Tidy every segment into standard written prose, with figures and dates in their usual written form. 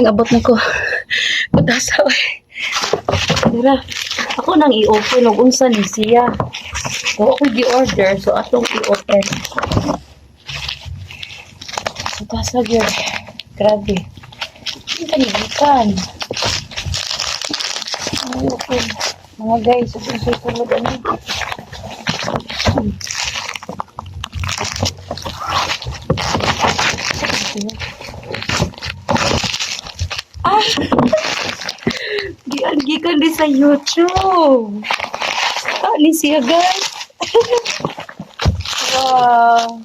Abot na ko. Putasa oy. Tara. Ako nang i-open og unsa ni siya. So ako gi-order so atong i-open. Putasa gyud. Grabe. Hindi kanigikan. Ay, open. Mga guys, sulod ano. Ah! Gikan di sa YouTube. Ni siya guys. Wow.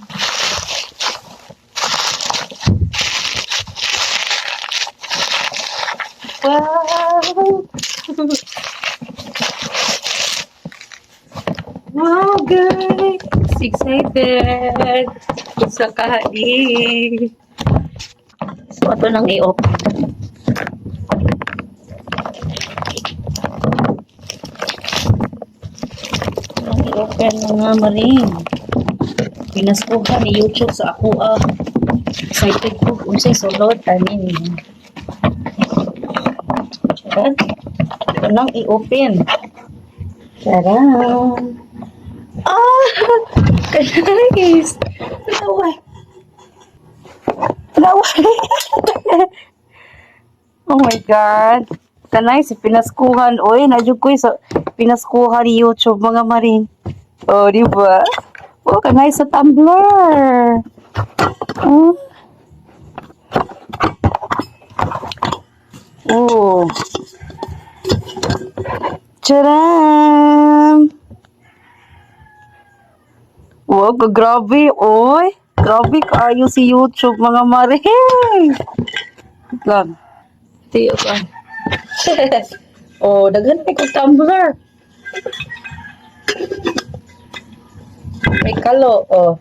Wow. Wow guys. Excited. Sa kahali. So ito nang i-open. I-open mga maring. Pinaskuhan ni YouTube sa ako excited ko unsay sulod tanin. Charan. Ito nang i-open. Charan. Ah! Guys! Laway. Laway. Oh my God. Kanay si pinaskuhan. Oy, nadyo ko sa pinaskuhan ni YouTube mga maring. Oh, di ba? Oh, kanay sa Tumblr. Oh. Oh. Charam! Wow, grabe, oy. Grabe kayo si YouTube, mga maring. Lang. Tiyo ka. Oh, daghan may kong Tumblr. May kalo, oh.